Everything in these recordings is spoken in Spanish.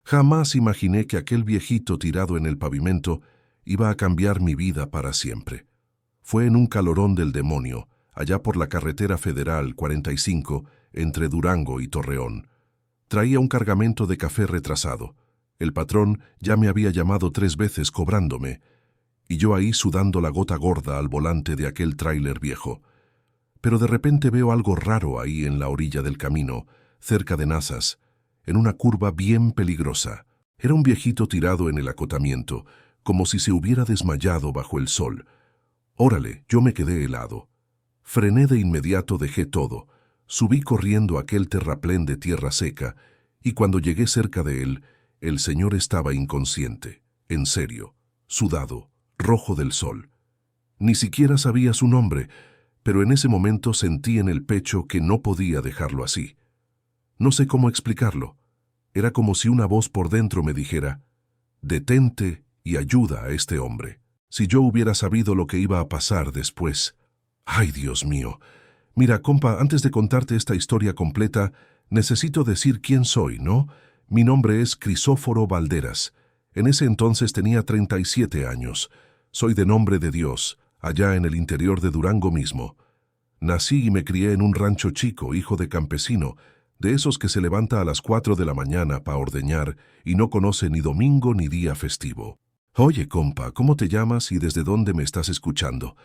Jamás imaginé que aquel viejito tirado en el pavimento iba a cambiar mi vida para siempre. Fue en un calorón del demonio, allá por la carretera federal 45, entre Durango y Torreón. Traía un cargamento de café retrasado. El patrón ya me había llamado 3 veces cobrándome, y yo ahí sudando la gota gorda al volante de aquel tráiler viejo. Pero de repente veo algo raro ahí en la orilla del camino, cerca de Nazas, en una curva bien peligrosa. Era un viejito tirado en el acotamiento, como si se hubiera desmayado bajo el sol. Órale, yo me quedé helado. Frené de inmediato, dejé todo, subí corriendo aquel terraplén de tierra seca, y cuando llegué cerca de él, el señor estaba inconsciente, en serio, sudado, rojo del sol. Ni siquiera sabía su nombre, pero en ese momento sentí en el pecho que no podía dejarlo así. No sé cómo explicarlo. Era como si una voz por dentro me dijera, detente y ayuda a este hombre. Si yo hubiera sabido lo que iba a pasar después. ¡Ay, Dios mío! Mira, compa, antes de contarte esta historia completa, necesito decir quién soy, ¿no? Mi nombre es Crisóforo Valderas. En ese entonces tenía 37 años. Soy de Nombre de Dios, allá en el interior de Durango mismo. Nací y me crié en un rancho chico, hijo de campesino, de esos que se levanta a las 4 de la mañana para ordeñar y no conoce ni domingo ni día festivo. Oye, compa, ¿cómo te llamas y desde dónde me estás escuchando?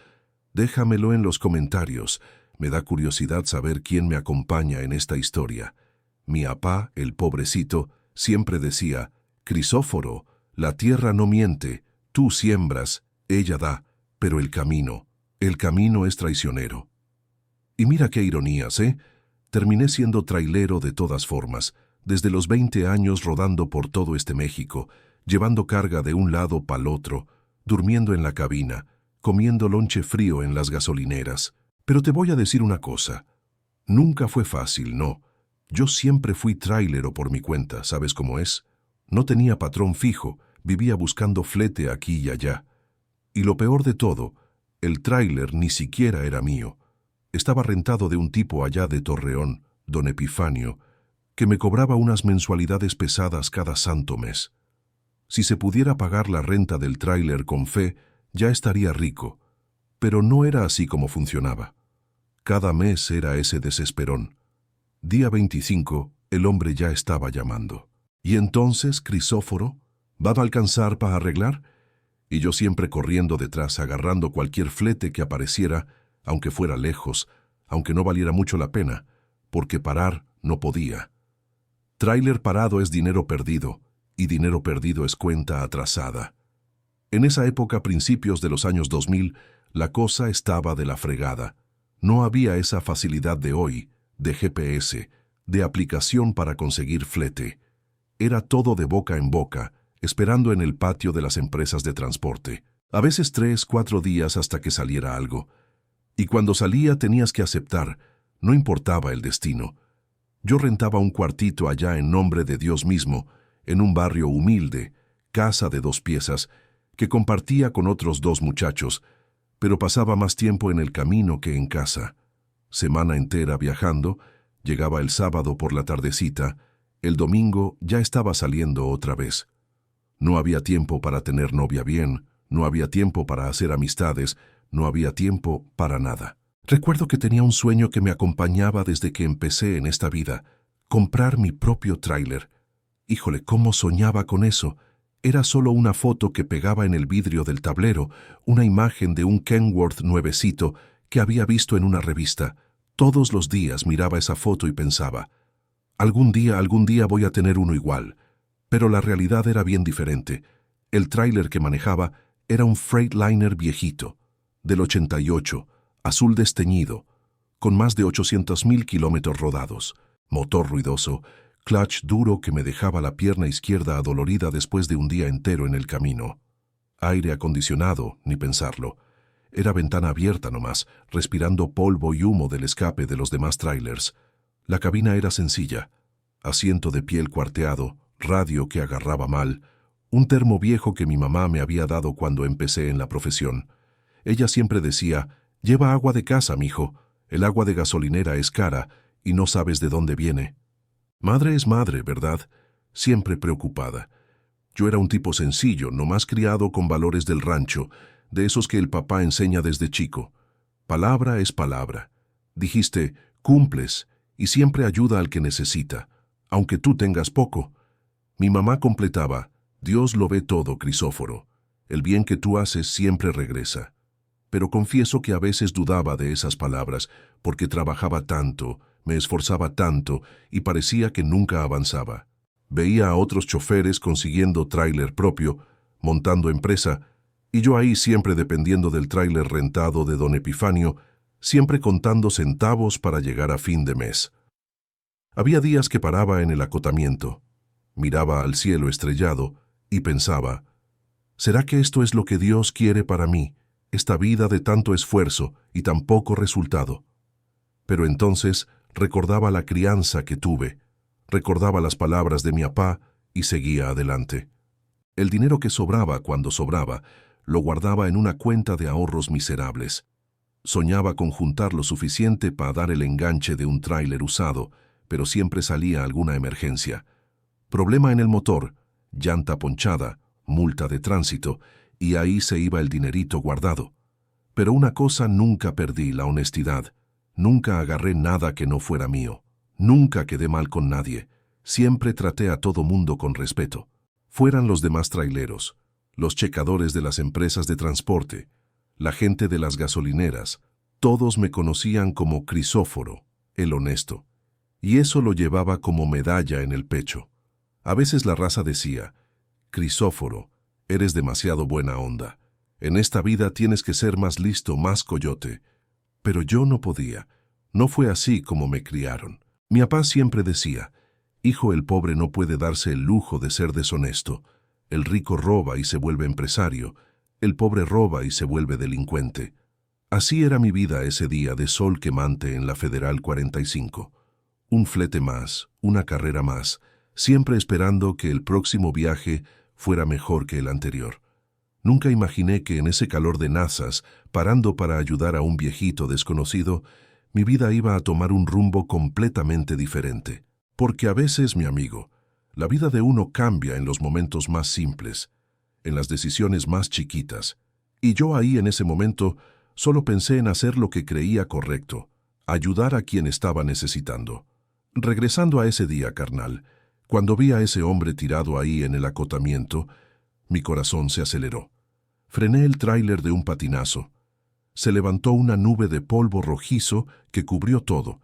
Déjamelo en los comentarios. Me da curiosidad saber quién me acompaña en esta historia. Mi apá, el pobrecito, siempre decía, Crisóforo, la tierra no miente, tú siembras, ella da, pero el camino es traicionero. Y mira qué ironías, ¿eh? Terminé siendo trailero de todas formas, desde los 20 años rodando por todo este México, llevando carga de un lado pa'l otro, durmiendo en la cabina, comiendo lonche frío en las gasolineras. Pero te voy a decir una cosa, nunca fue fácil, no. Yo siempre fui trailero por mi cuenta, ¿sabes cómo es? No tenía patrón fijo, vivía buscando flete aquí y allá. Y lo peor de todo, el tráiler ni siquiera era mío. Estaba rentado de un tipo allá de Torreón, don Epifanio, que me cobraba unas mensualidades pesadas cada santo mes. Si se pudiera pagar la renta del tráiler con fe, ya estaría rico. Pero no era así como funcionaba. Cada mes era ese desesperón. Día 25, el hombre ya estaba llamando. ¿Y entonces, Crisóforo? ¿Va a alcanzar para arreglar? Y yo siempre corriendo detrás, agarrando cualquier flete que apareciera, aunque fuera lejos, aunque no valiera mucho la pena, porque parar no podía. Tráiler parado es dinero perdido, y dinero perdido es cuenta atrasada. En esa época, principios de los años 2000, la cosa estaba de la fregada. No había esa facilidad de hoy, de GPS, de aplicación para conseguir flete. Era todo de boca en boca, esperando en el patio de las empresas de transporte. A veces 3, 4 días hasta que saliera algo. Y cuando salía tenías que aceptar, no importaba el destino. Yo rentaba un cuartito allá en Nombre de Dios mismo, en un barrio humilde, casa de 2 piezas, que compartía con otros 2 muchachos, pero pasaba más tiempo en el camino que en casa. Semana entera viajando, llegaba el sábado por la tardecita, el domingo ya estaba saliendo otra vez. No había tiempo para tener novia bien, no había tiempo para hacer amistades, no había tiempo para nada. Recuerdo que tenía un sueño que me acompañaba desde que empecé en esta vida, comprar mi propio tráiler. Híjole, cómo soñaba con eso. Era solo una foto que pegaba en el vidrio del tablero, una imagen de un Kenworth nuevecito que había visto en una revista. Todos los días miraba esa foto y pensaba, algún día voy a tener uno igual. Pero la realidad era bien diferente. El tráiler que manejaba era un Freightliner viejito, del 88, azul desteñido, con más de 800,000 kilómetros rodados, motor ruidoso, clutch duro que me dejaba la pierna izquierda adolorida después de un día entero en el camino. Aire acondicionado, ni pensarlo. Era ventana abierta nomás, respirando polvo y humo del escape de los demás trailers. La cabina era sencilla, asiento de piel cuarteado, radio que agarraba mal, un termo viejo que mi mamá me había dado cuando empecé en la profesión. Ella siempre decía, lleva agua de casa, mijo, el agua de gasolinera es cara y no sabes de dónde viene. Madre es madre, ¿verdad? siempre preocupada. Yo era un tipo sencillo, nomás criado con valores del rancho, de esos que el papá enseña desde chico. Palabra es palabra. Dijiste, cumples, y siempre ayuda al que necesita, aunque tú tengas poco. Mi mamá completaba, Dios lo ve todo, Crisóforo. El bien que tú haces siempre regresa. Pero confieso que a veces dudaba de esas palabras, porque trabajaba tanto, me esforzaba tanto, y parecía que nunca avanzaba. Veía a otros choferes consiguiendo tráiler propio, montando empresa, y yo ahí siempre dependiendo del tráiler rentado de don Epifanio, siempre contando centavos para llegar a fin de mes. Había días que paraba en el acotamiento, miraba al cielo estrellado y pensaba, ¿será que esto es lo que Dios quiere para mí, esta vida de tanto esfuerzo y tan poco resultado? Pero entonces recordaba la crianza que tuve, recordaba las palabras de mi papá y seguía adelante. El dinero que sobraba cuando sobraba, lo guardaba en una cuenta de ahorros miserables. Soñaba con juntar lo suficiente para dar el enganche de un tráiler usado, pero siempre salía alguna emergencia. Problema en el motor, llanta ponchada, multa de tránsito, y ahí se iba el dinerito guardado. Pero una cosa nunca perdí, la honestidad. Nunca agarré nada que no fuera mío. Nunca quedé mal con nadie. Siempre traté a todo mundo con respeto. Fueran los demás traileros, los checadores de las empresas de transporte, la gente de las gasolineras, todos me conocían como Crisóforo, el honesto. Y eso lo llevaba como medalla en el pecho. A veces la raza decía, Crisóforo, eres demasiado buena onda. En esta vida tienes que ser más listo, más coyote. Pero yo no podía. No fue así como me criaron. Mi papá siempre decía, hijo, el pobre no puede darse el lujo de ser deshonesto. El rico roba y se vuelve empresario. El pobre roba y se vuelve delincuente. Así era mi vida ese día de sol quemante en la Federal 45. Un flete más, una carrera más, siempre esperando que el próximo viaje fuera mejor que el anterior. Nunca imaginé que en ese calor de nazas, parando para ayudar a un viejito desconocido, mi vida iba a tomar un rumbo completamente diferente. Porque a veces, mi amigo, la vida de uno cambia en los momentos más simples, en las decisiones más chiquitas. Y yo ahí en ese momento solo pensé en hacer lo que creía correcto, ayudar a quien estaba necesitando. Regresando a ese día, carnal, cuando vi a ese hombre tirado ahí en el acotamiento, mi corazón se aceleró. Frené el tráiler de un patinazo. Se levantó una nube de polvo rojizo que cubrió todo.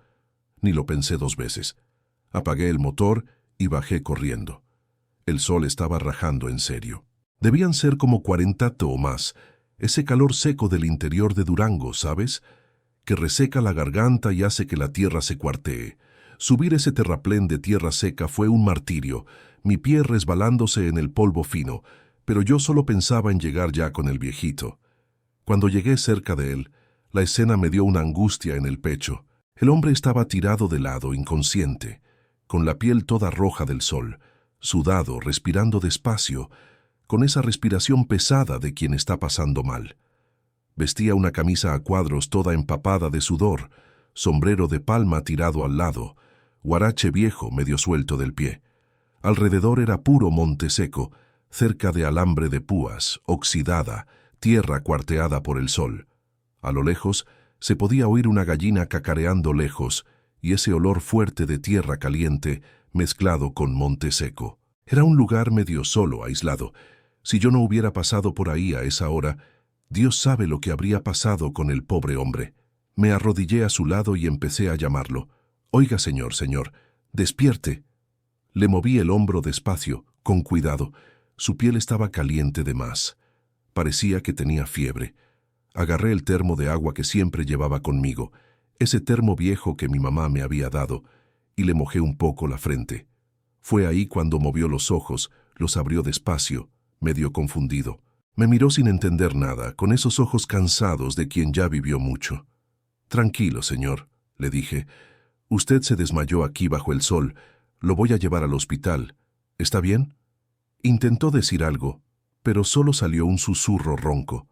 Ni lo pensé dos veces. Apagué el motor y bajé corriendo. El sol estaba rajando en serio. Debían ser como 40 o más. Ese calor seco del interior de Durango, ¿sabes? Que reseca la garganta y hace que la tierra se cuartee. Subir ese terraplén de tierra seca fue un martirio, mi pie resbalándose en el polvo fino, pero yo solo pensaba en llegar ya con el viejito. Cuando llegué cerca de él, la escena me dio una angustia en el pecho. El hombre estaba tirado de lado, inconsciente, con la piel toda roja del sol, sudado, respirando despacio, con esa respiración pesada de quien está pasando mal. Vestía una camisa a cuadros toda empapada de sudor, sombrero de palma tirado al lado, huarache viejo medio suelto del pie. Alrededor era puro monte seco, cerca de alambre de púas, oxidada, tierra cuarteada por el sol. A lo lejos se podía oír una gallina cacareando lejos y ese olor fuerte de tierra caliente mezclado con monte seco. Era un lugar medio solo, aislado. Si yo no hubiera pasado por ahí a esa hora, Dios sabe lo que habría pasado con el pobre hombre. Me arrodillé a su lado y empecé a llamarlo. Oiga, señor, señor, despierte. Le moví el hombro despacio, con cuidado. Su piel estaba caliente de más. Parecía que tenía fiebre. Agarré el termo de agua que siempre llevaba conmigo, ese termo viejo que mi mamá me había dado, y le mojé un poco la frente. Fue ahí cuando movió los ojos, los abrió despacio, medio confundido. Me miró sin entender nada, con esos ojos cansados de quien ya vivió mucho. Tranquilo, señor, le dije. Usted se desmayó aquí bajo el sol. Lo voy a llevar al hospital. ¿Está bien? Intentó decir algo, pero solo salió un susurro ronco.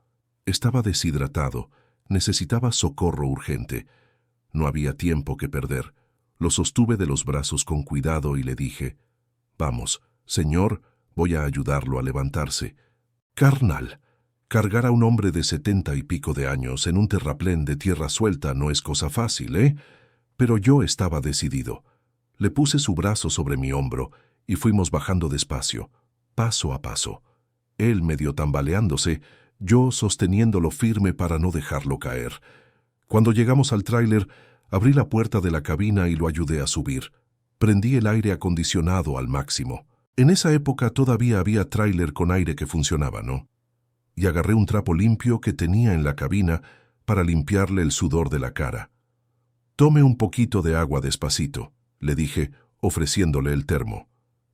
Estaba deshidratado. Necesitaba socorro urgente. No había tiempo que perder. Lo sostuve de los brazos con cuidado y le dije, «Vamos». Señor, voy a ayudarlo a levantarse. Carnal, cargar a un hombre de 70 y pico de años en un terraplén de tierra suelta no es cosa fácil, ¿eh? Pero yo estaba decidido. Le puse su brazo sobre mi hombro y fuimos bajando despacio, paso a paso. Él medio tambaleándose, yo sosteniéndolo firme para no dejarlo caer. Cuando llegamos al tráiler, abrí la puerta de la cabina y lo ayudé a subir. Prendí el aire acondicionado al máximo. En esa época todavía había tráiler con aire que funcionaba, ¿no? Y agarré un trapo limpio que tenía en la cabina para limpiarle el sudor de la cara. «Tome un poquito de agua despacito», le dije, ofreciéndole el termo.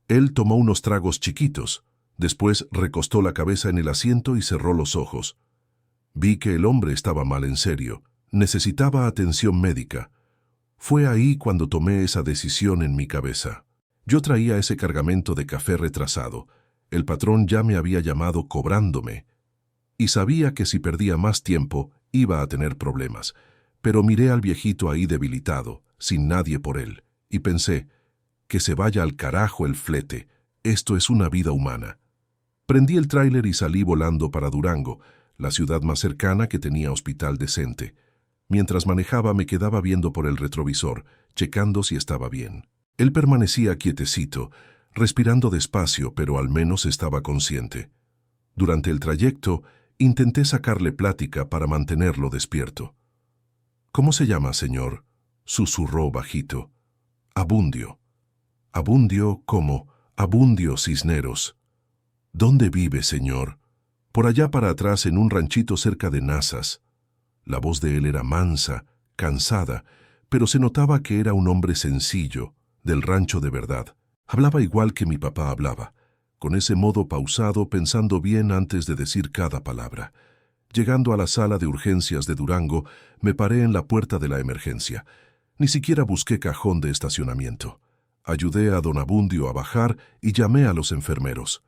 Él tomó unos tragos chiquitos. Después recostó la cabeza en el asiento y cerró los ojos. Vi que el hombre estaba mal en serio. Necesitaba atención médica. Fue ahí cuando tomé esa decisión en mi cabeza. Yo traía ese cargamento de café retrasado. El patrón ya me había llamado cobrándome. Y sabía que si perdía más tiempo, iba a tener problemas. Pero miré al viejito ahí debilitado, sin nadie por él, y pensé, que se vaya al carajo el flete, esto es una vida humana. Prendí el tráiler y salí volando para Durango, la ciudad más cercana que tenía hospital decente. Mientras manejaba me quedaba viendo por el retrovisor, checando si estaba bien. Él permanecía quietecito, respirando despacio, pero al menos estaba consciente. Durante el trayecto, intenté sacarle plática para mantenerlo despierto. «¿Cómo se llama, señor?», susurró bajito. «Abundio». «Abundio, ¿cómo? Abundio Cisneros». «¿Dónde vive, señor?» «Por allá para atrás, en un ranchito cerca de Nazas». La voz de él era mansa, cansada, pero se notaba que era un hombre sencillo, del rancho de verdad. Hablaba igual que mi papá hablaba, con ese modo pausado, pensando bien antes de decir cada palabra. Llegando a la sala de urgencias de Durango, me paré en la puerta de la emergencia. Ni siquiera busqué cajón de estacionamiento. Ayudé a don Abundio a bajar y llamé a los enfermeros.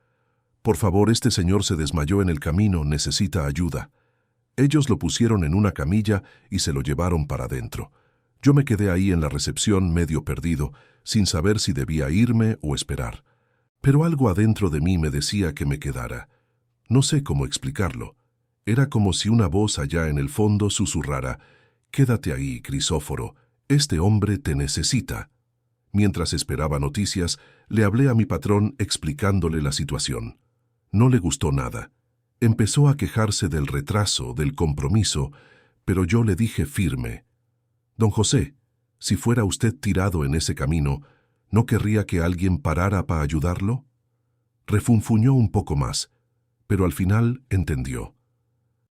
«Por favor, este señor se desmayó en el camino, necesita ayuda». Ellos lo pusieron en una camilla y se lo llevaron para adentro. Yo me quedé ahí en la recepción medio perdido, sin saber si debía irme o esperar. Pero algo adentro de mí me decía que me quedara. No sé cómo explicarlo. Era como si una voz allá en el fondo susurrara: «Quédate ahí, Crisóforo, este hombre te necesita». Mientras esperaba noticias, le hablé a mi patrón explicándole la situación. No le gustó nada. Empezó a quejarse del retraso, del compromiso, pero yo le dije firme: «Don José, si fuera usted tirado en ese camino, ¿no querría que alguien parara para ayudarlo?». Refunfuñó un poco más, pero al final entendió.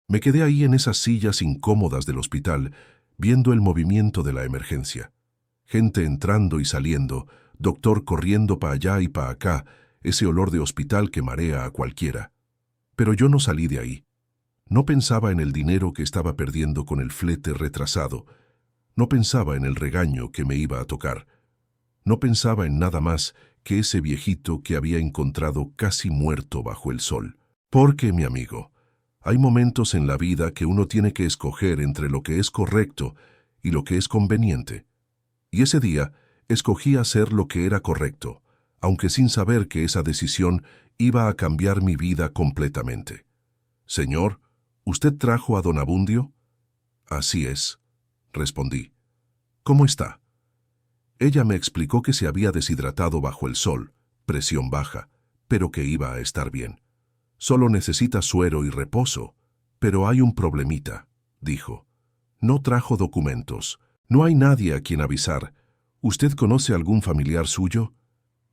Me quedé ahí en esas sillas incómodas del hospital, viendo el movimiento de la emergencia. Gente entrando y saliendo, doctor corriendo para allá y para acá, ese olor de hospital que marea a cualquiera. Pero yo no salí de ahí. No pensaba en el dinero que estaba perdiendo con el flete retrasado. No pensaba en el regaño que me iba a tocar. No pensaba en nada más que ese viejito que había encontrado casi muerto bajo el sol. Porque, mi amigo, hay momentos en la vida que uno tiene que escoger entre lo que es correcto y lo que es conveniente. Y ese día escogí hacer lo que era correcto, aunque sin saber que esa decisión iba a cambiar mi vida completamente. «Señor, ¿usted trajo a don Abundio?». «Así es», respondí. «¿Cómo está?». Ella me explicó que se había deshidratado bajo el sol, presión baja, pero que iba a estar bien. «Solo necesita suero y reposo, pero hay un problemita», dijo. «No trajo documentos. No hay nadie a quien avisar. ¿Usted conoce algún familiar suyo?».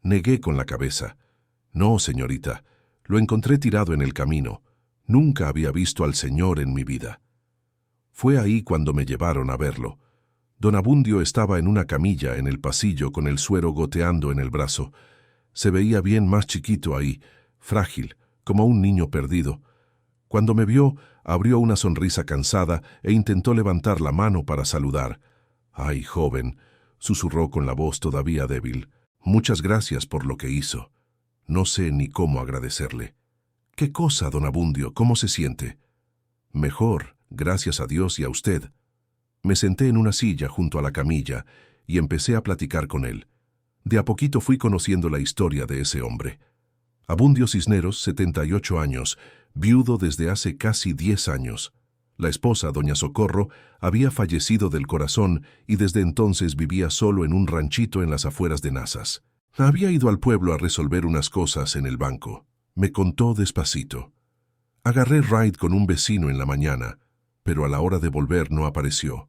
Negué con la cabeza. «No, señorita. Lo encontré tirado en el camino. Nunca había visto al señor en mi vida». Fue ahí cuando me llevaron a verlo. Don Abundio estaba en una camilla en el pasillo con el suero goteando en el brazo. Se veía bien más chiquito ahí, frágil, como un niño perdido. Cuando me vio, abrió una sonrisa cansada e intentó levantar la mano para saludar. «Ay, joven», susurró con la voz todavía débil, «muchas gracias por lo que hizo. No sé ni cómo agradecerle». «¿Qué cosa, don Abundio? ¿Cómo se siente?». «Mejor, gracias a Dios y a usted». Me senté en una silla junto a la camilla y empecé a platicar con él. De a poquito fui conociendo la historia de ese hombre. Abundio Cisneros, 78 años, viudo desde hace casi 10 años. La esposa, doña Socorro, había fallecido del corazón y desde entonces vivía solo en un ranchito en las afueras de Nazas. Había ido al pueblo a resolver unas cosas en el banco. Me contó despacito. Agarré ride con un vecino en la mañana, pero a la hora de volver no apareció.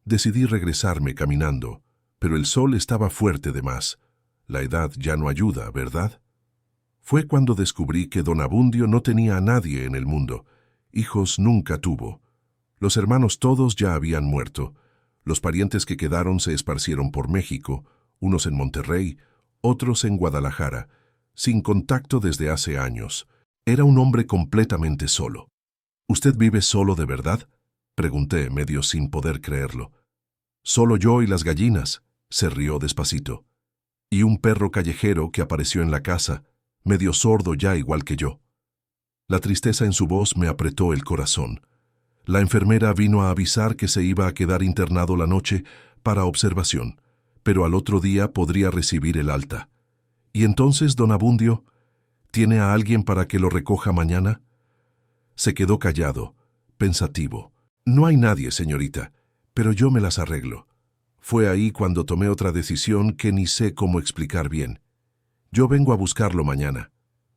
Decidí regresarme caminando, pero el sol estaba fuerte de más. La edad ya no ayuda, ¿verdad? Fue cuando descubrí que don Abundio no tenía a nadie en el mundo. Hijos nunca tuvo. Los hermanos todos ya habían muerto. Los parientes que quedaron se esparcieron por México, unos en Monterrey, otros en Guadalajara, sin contacto desde hace años. Era un hombre completamente solo. ¿Usted vive solo de verdad?, pregunté, medio sin poder creerlo. Solo yo y las gallinas, se rió despacito. Y un perro callejero que apareció en la casa, medio sordo ya igual que yo. La tristeza en su voz me apretó el corazón. La enfermera vino a avisar que se iba a quedar internado la noche para observación, pero al otro día podría recibir el alta. ¿Y entonces, don Abundio, tiene a alguien para que lo recoja mañana? Se quedó callado, pensativo. No hay nadie, señorita, pero yo me las arreglo. Fue ahí cuando tomé otra decisión que ni sé cómo explicar bien. Yo vengo a buscarlo mañana.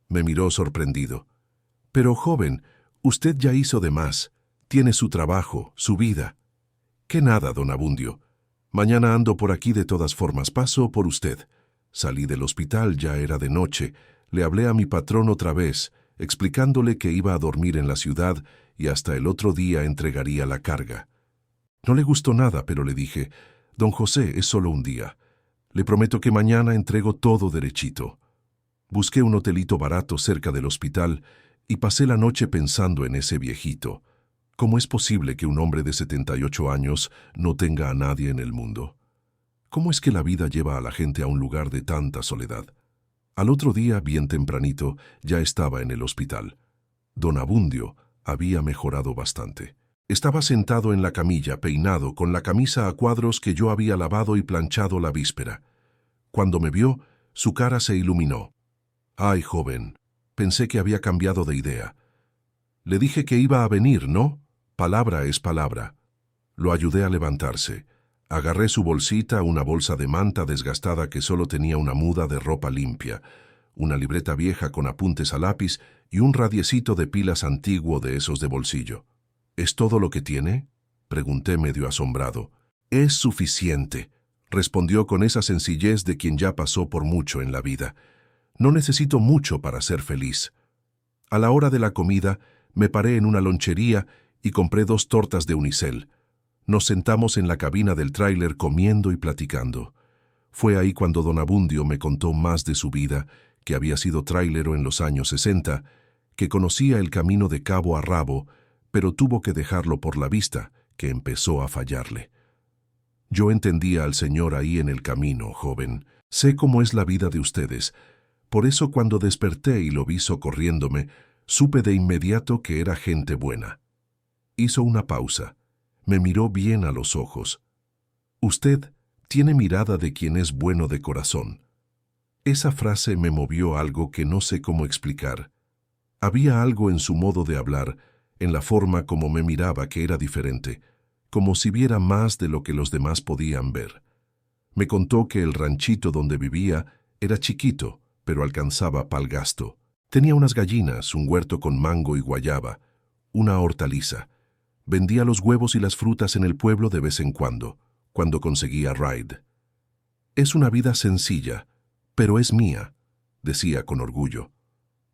Me miró sorprendido. Pero, joven, usted ya hizo de más. Tiene su trabajo, su vida. Que nada, don Abundio. Mañana ando por aquí de todas formas, paso por usted. Salí del hospital, ya era de noche. Le hablé a mi patrón otra vez, explicándole que iba a dormir en la ciudad y hasta el otro día entregaría la carga. No le gustó nada, pero le dije, don José, es solo un día. Le prometo que mañana entrego todo derechito. Busqué un hotelito barato cerca del hospital y pasé la noche pensando en ese viejito. ¿Cómo es posible que un hombre de 78 años no tenga a nadie en el mundo? ¿Cómo es que la vida lleva a la gente a un lugar de tanta soledad? Al otro día, bien tempranito, ya estaba en el hospital. Don Abundio había mejorado bastante. Estaba sentado en la camilla, peinado, con la camisa a cuadros que yo había lavado y planchado la víspera. Cuando me vio, su cara se iluminó. «Ay, joven, pensé que había cambiado de idea. Le dije que iba a venir, ¿no? Palabra es palabra». Lo ayudé a levantarse. Agarré su bolsita, una bolsa de manta desgastada que solo tenía una muda de ropa limpia, una libreta vieja con apuntes a lápiz y un radiecito de pilas antiguo de esos de bolsillo. «¿Es todo lo que tiene?», pregunté medio asombrado. «Es suficiente», respondió con esa sencillez de quien ya pasó por mucho en la vida. «No necesito mucho para ser feliz». A la hora de la comida, me paré en una lonchería y compré 2 tortas de unicel. Nos sentamos en la cabina del tráiler comiendo y platicando. Fue ahí cuando don Abundio me contó más de su vida, que había sido tráilero en los años 60, que conocía el camino de cabo a rabo, pero tuvo que dejarlo por la vista, que empezó a fallarle. Yo entendía al señor ahí en el camino, joven. Sé cómo es la vida de ustedes. Por eso cuando desperté y lo vi socorriéndome, supe de inmediato que era gente buena. Hizo una pausa. Me miró bien a los ojos. «Usted tiene mirada de quien es bueno de corazón». Esa frase me movió algo que no sé cómo explicar. Había algo en su modo de hablar, en la forma como me miraba que era diferente, como si viera más de lo que los demás podían ver. Me contó que el ranchito donde vivía era chiquito, pero alcanzaba pa'l gasto. Tenía unas gallinas, un huerto con mango y guayaba, una hortaliza. Vendía los huevos y las frutas en el pueblo de vez en cuando conseguía ride. «Es una vida sencilla, pero es mía», decía con orgullo.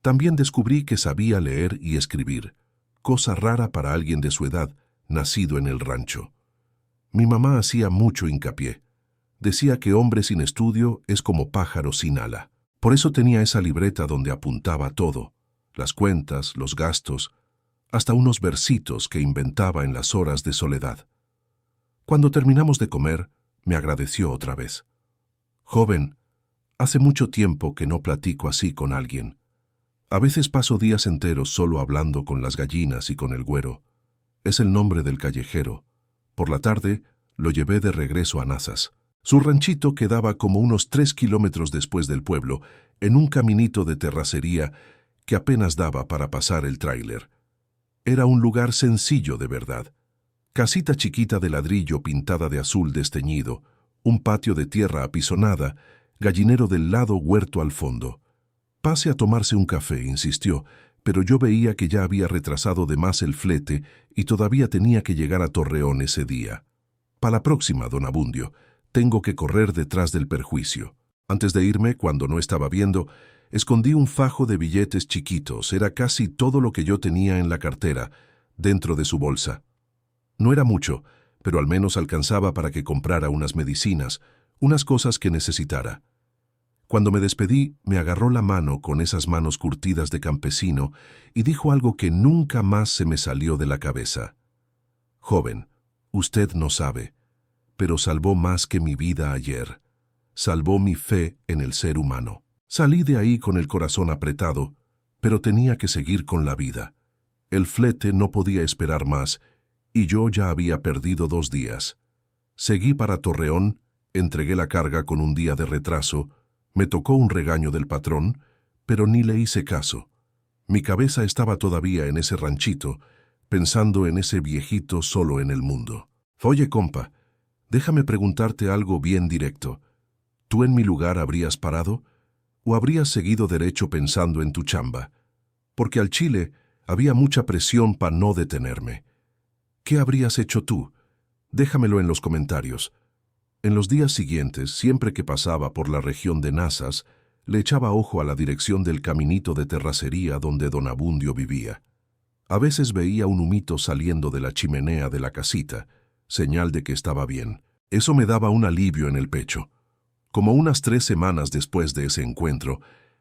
También descubrí que sabía leer y escribir, cosa rara para alguien de su edad, nacido en el rancho. Mi mamá hacía mucho hincapié. Decía que hombre sin estudio es como pájaro sin ala. Por eso tenía esa libreta donde apuntaba todo, las cuentas, los gastos, hasta unos versitos que inventaba en las horas de soledad. Cuando terminamos de comer, me agradeció otra vez. «Joven, hace mucho tiempo que no platico así con alguien. A veces paso días enteros solo hablando con las gallinas y con el güero. Es el nombre del callejero. Por la tarde lo llevé de regreso a Nazas. Su ranchito quedaba como unos 3 kilómetros después del pueblo en un caminito de terracería que apenas daba para pasar el tráiler. Era un lugar sencillo de verdad. Casita chiquita de ladrillo pintada de azul desteñido, un patio de tierra apisonada, gallinero del lado, huerto al fondo. Pase a tomarse un café, insistió, pero yo veía que ya había retrasado de más el flete y todavía tenía que llegar a Torreón ese día. Para la próxima, don Abundio, tengo que correr detrás del perjuicio. Antes de irme, cuando no estaba viendo, escondí un fajo de billetes chiquitos. Era casi todo lo que yo tenía en la cartera, dentro de su bolsa. No era mucho, pero al menos alcanzaba para que comprara unas medicinas, unas cosas que necesitara. Cuando me despedí, me agarró la mano con esas manos curtidas de campesino y dijo algo que nunca más se me salió de la cabeza. Joven, usted no sabe, pero salvó más que mi vida ayer. Salvó mi fe en el ser humano. Salí de ahí con el corazón apretado, pero tenía que seguir con la vida. El flete no podía esperar más, y yo ya había perdido 2 días. Seguí para Torreón, entregué la carga con un día de retraso, me tocó un regaño del patrón, pero ni le hice caso. Mi cabeza estaba todavía en ese ranchito, pensando en ese viejito solo en el mundo. Oye, compa, déjame preguntarte algo bien directo. ¿Tú en mi lugar habrías parado? ¿O habrías seguido derecho pensando en tu chamba? Porque al chile había mucha presión para no detenerme. ¿Qué habrías hecho tú? Déjamelo en los comentarios. En los días siguientes, siempre que pasaba por la región de Nazas, le echaba ojo a la dirección del caminito de terracería donde don Abundio vivía. A veces veía un humito saliendo de la chimenea de la casita, señal de que estaba bien. Eso me daba un alivio en el pecho. Como unas 3 semanas después de ese encuentro,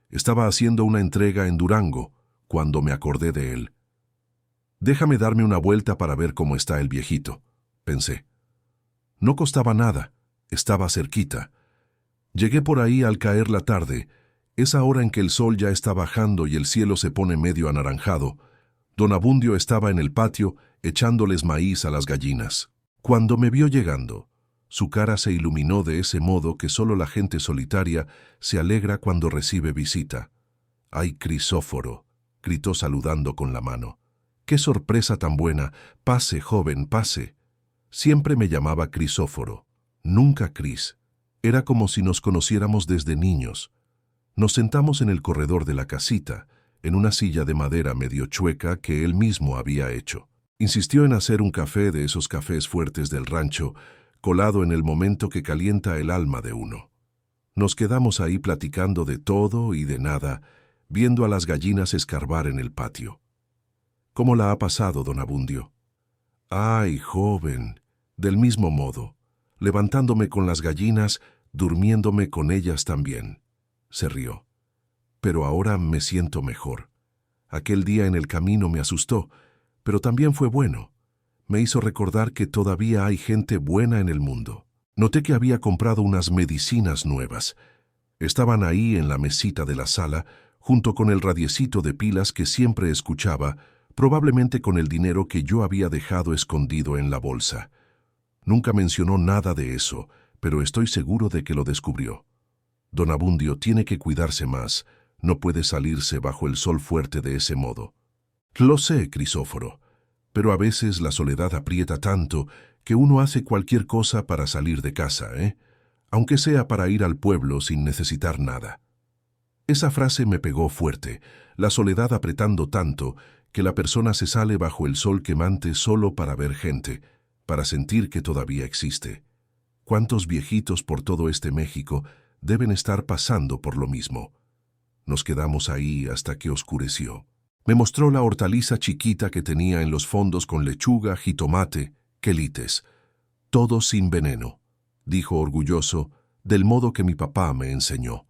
estaba haciendo una entrega en Durango, cuando me acordé de él. Déjame darme una vuelta para ver cómo está el viejito, pensé. No costaba nada. Estaba cerquita. Llegué por ahí al caer la tarde, esa hora en que el sol ya está bajando y el cielo se pone medio anaranjado. Don Abundio estaba en el patio echándoles maíz a las gallinas. Cuando me vio llegando, su cara se iluminó de ese modo que solo la gente solitaria se alegra cuando recibe visita. ¡Ay, Crisóforo!, gritó saludando con la mano. ¡Qué sorpresa tan buena! Pase, joven, pase. Siempre me llamaba Crisóforo. Nunca Cris. Era como si nos conociéramos desde niños. Nos sentamos en el corredor de la casita, en una silla de madera medio chueca que él mismo había hecho. Insistió en hacer un café de esos cafés fuertes del rancho, colado en el momento que calienta el alma de uno. Nos quedamos ahí platicando de todo y de nada, viendo a las gallinas escarbar en el patio. ¿Cómo la ha pasado, don Abundio? ¡Ay, joven! Del mismo modo. Levantándome con las gallinas, durmiéndome con ellas también. Se rió. Pero ahora me siento mejor. Aquel día en el camino me asustó, pero también fue bueno. Me hizo recordar que todavía hay gente buena en el mundo. Noté que había comprado unas medicinas nuevas. Estaban ahí en la mesita de la sala, junto con el radiecito de pilas que siempre escuchaba, probablemente con el dinero que yo había dejado escondido en la bolsa. Nunca mencionó nada de eso, pero estoy seguro de que lo descubrió. Don Abundio tiene que cuidarse más, no puede salirse bajo el sol fuerte de ese modo. Lo sé, Crisóforo, pero a veces la soledad aprieta tanto que uno hace cualquier cosa para salir de casa, aunque sea para ir al pueblo sin necesitar nada. Esa frase me pegó fuerte, la soledad apretando tanto que la persona se sale bajo el sol quemante solo para ver gente, para sentir que todavía existe. ¿Cuántos viejitos por todo este México deben estar pasando por lo mismo? Nos quedamos ahí hasta que oscureció. Me mostró la hortaliza chiquita que tenía en los fondos con lechuga, jitomate, quelites. Todo sin veneno, dijo orgulloso, del modo que mi papá me enseñó.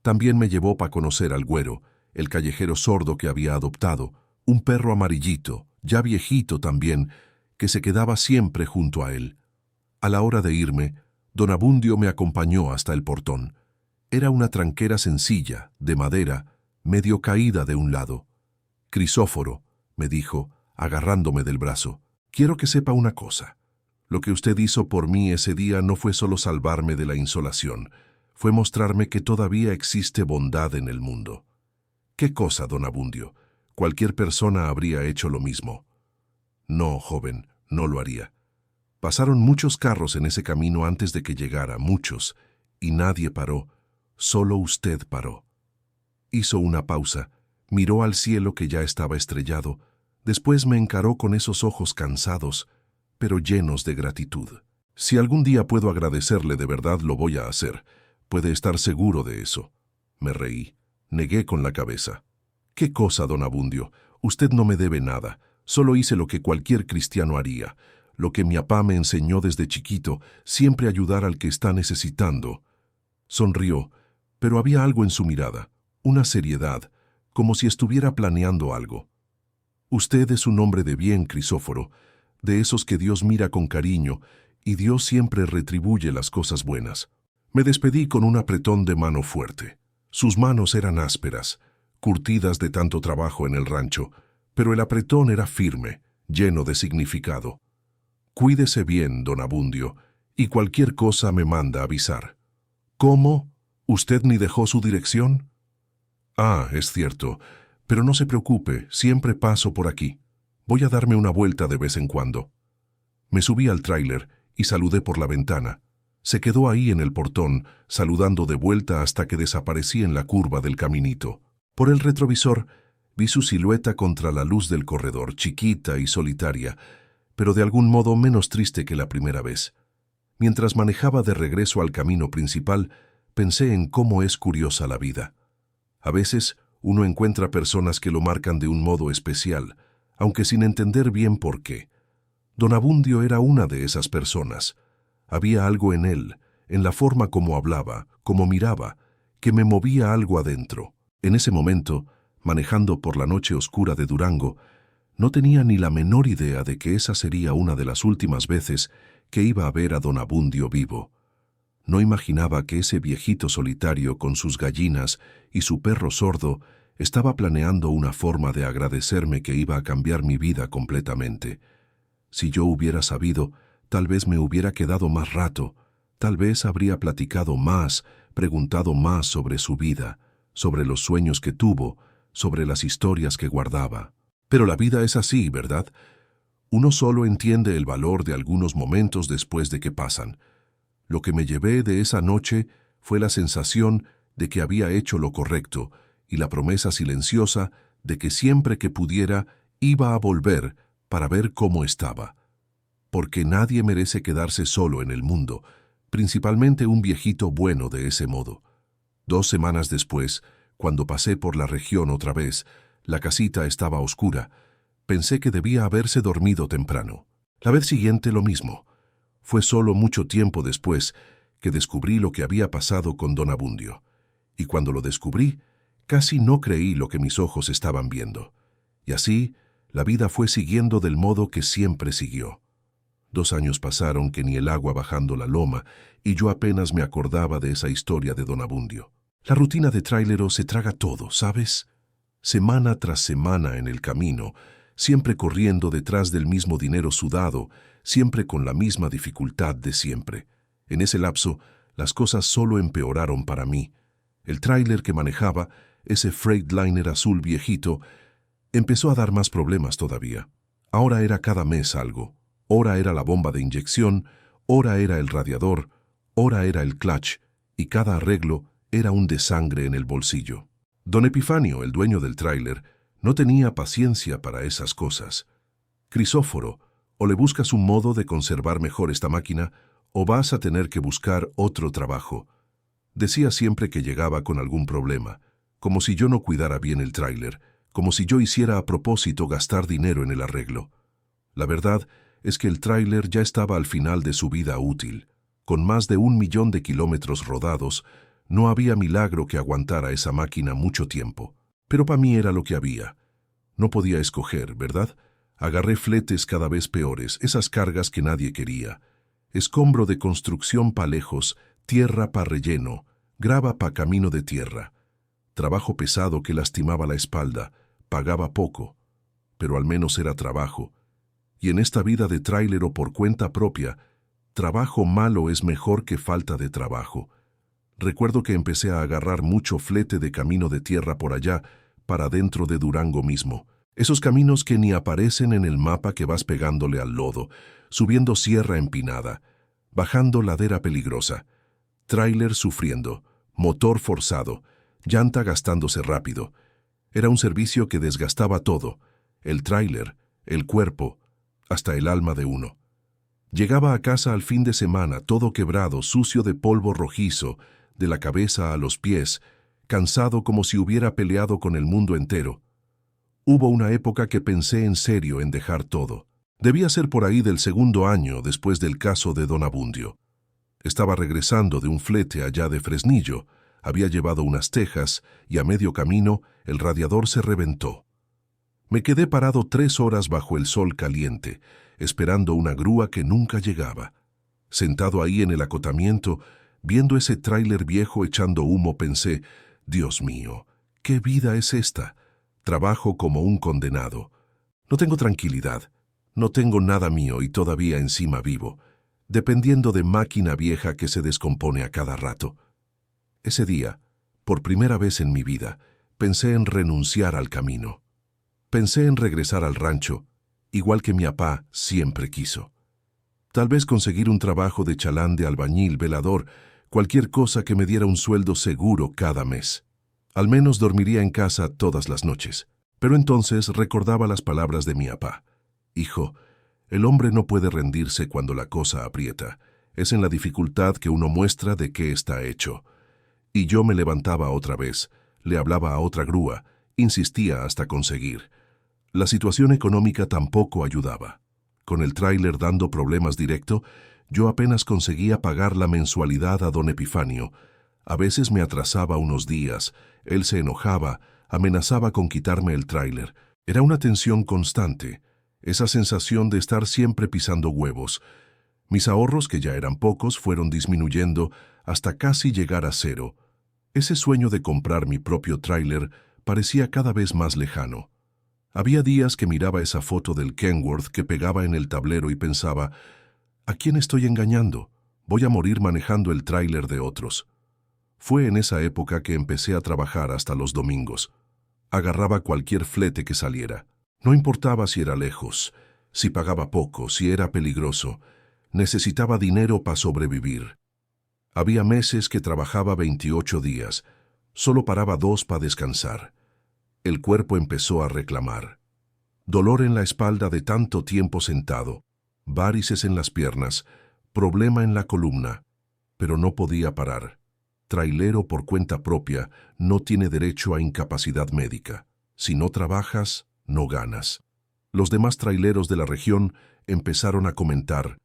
También me llevó para conocer al güero, el callejero sordo que había adoptado, un perro amarillito, ya viejito también, que se quedaba siempre junto a él. A la hora de irme, don Abundio me acompañó hasta el portón. Era una tranquera sencilla, de madera, medio caída de un lado. Crisóforo, me dijo, agarrándome del brazo, quiero que sepa una cosa. Lo que usted hizo por mí ese día no fue solo salvarme de la insolación, fue mostrarme que todavía existe bondad en el mundo. ¿Qué cosa, don Abundio? Cualquier persona habría hecho lo mismo. No, joven, no lo haría. Pasaron muchos carros en ese camino antes de que llegara, muchos, y nadie paró, solo usted paró. Hizo una pausa, miró al cielo que ya estaba estrellado, después me encaró con esos ojos cansados, pero llenos de gratitud. Si algún día puedo agradecerle de verdad, lo voy a hacer. Puede estar seguro de eso. Me reí, negué con la cabeza. ¿Qué cosa, don Abundio? Usted no me debe nada. Solo hice lo que cualquier cristiano haría. Lo que mi papá me enseñó desde chiquito, siempre ayudar al que está necesitando. Sonrió, pero había algo en su mirada, una seriedad, como si estuviera planeando algo. Usted es un hombre de bien, Crisóforo, de esos que Dios mira con cariño, y Dios siempre retribuye las cosas buenas. Me despedí con un apretón de mano fuerte. Sus manos eran ásperas, curtidas de tanto trabajo en el rancho, pero el apretón era firme, lleno de significado. Cuídese bien, don Abundio, y cualquier cosa me manda avisar. ¿Cómo? ¿Usted ni dejó su dirección? Ah, es cierto, pero no se preocupe, siempre paso por aquí. Voy a darme una vuelta de vez en cuando. Me subí al tráiler y saludé por la ventana. Se quedó ahí en el portón, saludando de vuelta hasta que desaparecí en la curva del caminito. Por el retrovisor vi su silueta contra la luz del corredor, chiquita y solitaria, pero de algún modo menos triste que la primera vez. Mientras manejaba de regreso al camino principal, pensé en cómo es curiosa la vida. A veces uno encuentra personas que lo marcan de un modo especial, aunque sin entender bien por qué. Don Abundio era una de esas personas. Había algo en él, en la forma como hablaba, como miraba, que me movía algo adentro. En ese momento, manejando por la noche oscura de Durango, no tenía ni la menor idea de que esa sería una de las últimas veces que iba a ver a don Abundio vivo. No imaginaba que ese viejito solitario con sus gallinas y su perro sordo estaba planeando una forma de agradecerme que iba a cambiar mi vida completamente. Si yo hubiera sabido, tal vez me hubiera quedado más rato, tal vez habría platicado más, preguntado más sobre su vida, sobre los sueños que tuvo, sobre las historias que guardaba. Pero la vida es así, ¿verdad? Uno solo entiende el valor de algunos momentos después de que pasan. Lo que me llevé de esa noche fue la sensación de que había hecho lo correcto y la promesa silenciosa de que siempre que pudiera iba a volver para ver cómo estaba. Porque nadie merece quedarse solo en el mundo, principalmente un viejito bueno de ese modo. 2 semanas después, cuando pasé por la región otra vez, la casita estaba oscura. Pensé que debía haberse dormido temprano. La vez siguiente lo mismo. Fue solo mucho tiempo después que descubrí lo que había pasado con don Abundio. Y cuando lo descubrí, casi no creí lo que mis ojos estaban viendo. Y así, la vida fue siguiendo del modo que siempre siguió. 2 años pasaron que ni el agua bajando la loma, y yo apenas me acordaba de esa historia de don Abundio. La rutina de tráilero se traga todo, ¿sabes? Semana tras semana en el camino, siempre corriendo detrás del mismo dinero sudado, siempre con la misma dificultad de siempre. En ese lapso, las cosas solo empeoraron para mí. El tráiler que manejaba, ese Freightliner azul viejito, empezó a dar más problemas todavía. Ahora era cada mes algo. Ora era la bomba de inyección, ora era el radiador, ora era el clutch, y cada arreglo era un desangre en el bolsillo. Don Epifanio, el dueño del tráiler, no tenía paciencia para esas cosas. Crisóforo, o le buscas un modo de conservar mejor esta máquina, o vas a tener que buscar otro trabajo. Decía siempre que llegaba con algún problema, como si yo no cuidara bien el tráiler, como si yo hiciera a propósito gastar dinero en el arreglo. La verdad es que el tráiler ya estaba al final de su vida útil. Con más de 1 millón de kilómetros rodados, no había milagro que aguantara esa máquina mucho tiempo. Pero para mí era lo que había. No podía escoger, ¿verdad? Agarré fletes cada vez peores, esas cargas que nadie quería. Escombro de construcción pa' lejos, tierra pa' relleno, grava pa' camino de tierra. Trabajo pesado que lastimaba la espalda, pagaba poco, pero al menos era trabajo. Y en esta vida de tráilero por cuenta propia, trabajo malo es mejor que falta de trabajo. Recuerdo que empecé a agarrar mucho flete de camino de tierra por allá, para dentro de Durango mismo. Esos caminos que ni aparecen en el mapa, que vas pegándole al lodo, subiendo sierra empinada, bajando ladera peligrosa, tráiler sufriendo, motor forzado, llanta gastándose rápido. Era un servicio que desgastaba todo, el tráiler, el cuerpo, hasta el alma de uno. Llegaba a casa al fin de semana, todo quebrado, sucio de polvo rojizo, de la cabeza a los pies, cansado como si hubiera peleado con el mundo entero. Hubo una época que pensé en serio en dejar todo. Debía ser por ahí del segundo año después del caso de Don Abundio. Estaba regresando de un flete allá de Fresnillo, había llevado unas tejas y a medio camino el radiador se reventó. Me quedé parado 3 horas bajo el sol caliente, esperando una grúa que nunca llegaba. Sentado ahí en el acotamiento, viendo ese tráiler viejo echando humo, pensé, Dios mío, ¿qué vida es esta? Trabajo como un condenado. No tengo tranquilidad, no tengo nada mío y todavía encima vivo, dependiendo de máquina vieja que se descompone a cada rato. Ese día, por primera vez en mi vida, pensé en renunciar al camino. Pensé en regresar al rancho, igual que mi papá siempre quiso. Tal vez conseguir un trabajo de chalán, de albañil, velador, cualquier cosa que me diera un sueldo seguro cada mes. Al menos dormiría en casa todas las noches. Pero entonces recordaba las palabras de mi papá. Hijo, el hombre no puede rendirse cuando la cosa aprieta. Es en la dificultad que uno muestra de qué está hecho. Y yo me levantaba otra vez, le hablaba a otra grúa, insistía hasta conseguir. La situación económica tampoco ayudaba. Con el tráiler dando problemas directo, yo apenas conseguía pagar la mensualidad a don Epifanio. A veces me atrasaba unos días, él se enojaba, amenazaba con quitarme el tráiler. Era una tensión constante, esa sensación de estar siempre pisando huevos. Mis ahorros, que ya eran pocos, fueron disminuyendo hasta casi llegar a 0. Ese sueño de comprar mi propio tráiler parecía cada vez más lejano. Había días que miraba esa foto del Kenworth que pegaba en el tablero y pensaba, ¿a quién estoy engañando? Voy a morir manejando el tráiler de otros. Fue en esa época que empecé a trabajar hasta los domingos. Agarraba cualquier flete que saliera. No importaba si era lejos, si pagaba poco, si era peligroso. Necesitaba dinero para sobrevivir. Había meses que trabajaba 28 días. Solo paraba 2 para descansar. El cuerpo empezó a reclamar. Dolor en la espalda de tanto tiempo sentado, várices en las piernas, problema en la columna, pero no podía parar. Trailero por cuenta propia no tiene derecho a incapacidad médica. Si no trabajas, no ganas. Los demás traileros de la región empezaron a comentar,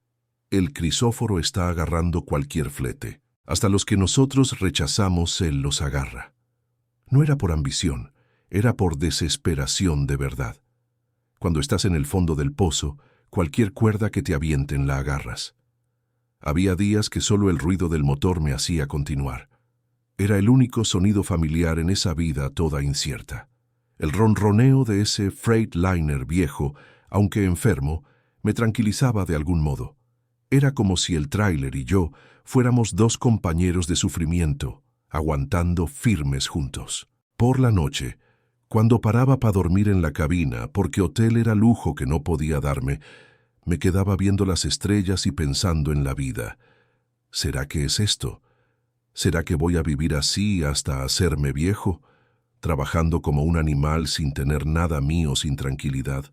el Crisóforo está agarrando cualquier flete. Hasta los que nosotros rechazamos, él los agarra. No era por ambición, era por desesperación de verdad. Cuando estás en el fondo del pozo, cualquier cuerda que te avienten la agarras. Había días que solo el ruido del motor me hacía continuar. Era el único sonido familiar en esa vida toda incierta. El ronroneo de ese Freightliner viejo, aunque enfermo, me tranquilizaba de algún modo. Era como si el tráiler y yo fuéramos 2 compañeros de sufrimiento, aguantando firmes juntos. Por la noche, cuando paraba para dormir en la cabina, porque hotel era lujo que no podía darme, me quedaba viendo las estrellas y pensando en la vida. ¿Será que es esto? ¿Será que voy a vivir así hasta hacerme viejo, trabajando como un animal sin tener nada mío, sin tranquilidad?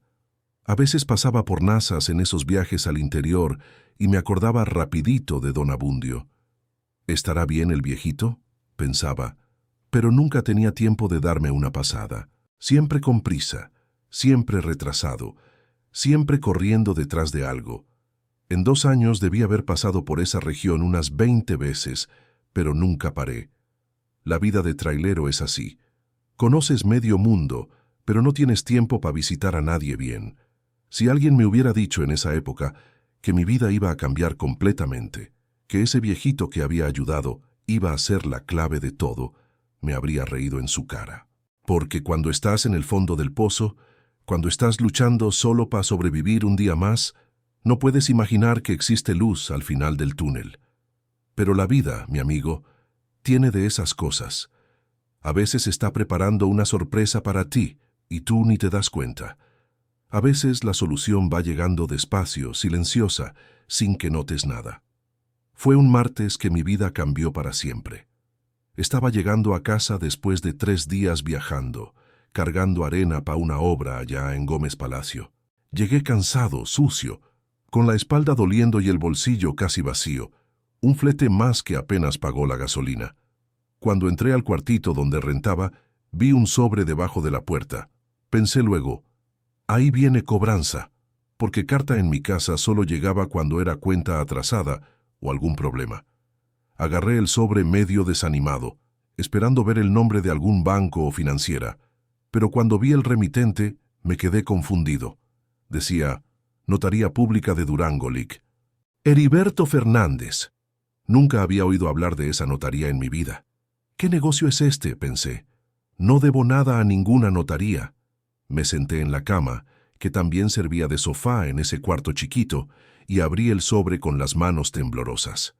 A veces pasaba por Nazas en esos viajes al interior y me acordaba rapidito de don Abundio. ¿Estará bien el viejito?, pensaba, pero nunca tenía tiempo de darme una pasada. Siempre con prisa, siempre retrasado, siempre corriendo detrás de algo. En 2 años debí haber pasado por esa región unas 20 veces, pero nunca paré. La vida de trailero es así. Conoces medio mundo, pero no tienes tiempo para visitar a nadie bien. Si alguien me hubiera dicho en esa época que mi vida iba a cambiar completamente, que ese viejito que había ayudado iba a ser la clave de todo, me habría reído en su cara. Porque cuando estás en el fondo del pozo, cuando estás luchando solo para sobrevivir un día más, no puedes imaginar que existe luz al final del túnel. Pero la vida, mi amigo, tiene de esas cosas. A veces está preparando una sorpresa para ti y tú ni te das cuenta. A veces la solución va llegando despacio, silenciosa, sin que notes nada. Fue un martes que mi vida cambió para siempre. Estaba llegando a casa después de 3 días viajando, cargando arena para una obra allá en Gómez Palacio. Llegué cansado, sucio, con la espalda doliendo y el bolsillo casi vacío, un flete más que apenas pagó la gasolina. Cuando entré al cuartito donde rentaba, vi un sobre debajo de la puerta. Pensé luego, ahí viene cobranza, porque carta en mi casa solo llegaba cuando era cuenta atrasada o algún problema. Agarré el sobre medio desanimado, esperando ver el nombre de algún banco o financiera, pero cuando vi el remitente me quedé confundido. Decía, Notaría Pública de Durango, Lic. Heriberto Fernández. Nunca había oído hablar de esa notaría en mi vida. ¿Qué negocio es este?, pensé. No debo nada a ninguna notaría. Me senté en la cama, que también servía de sofá en ese cuarto chiquito, y abrí el sobre con las manos temblorosas.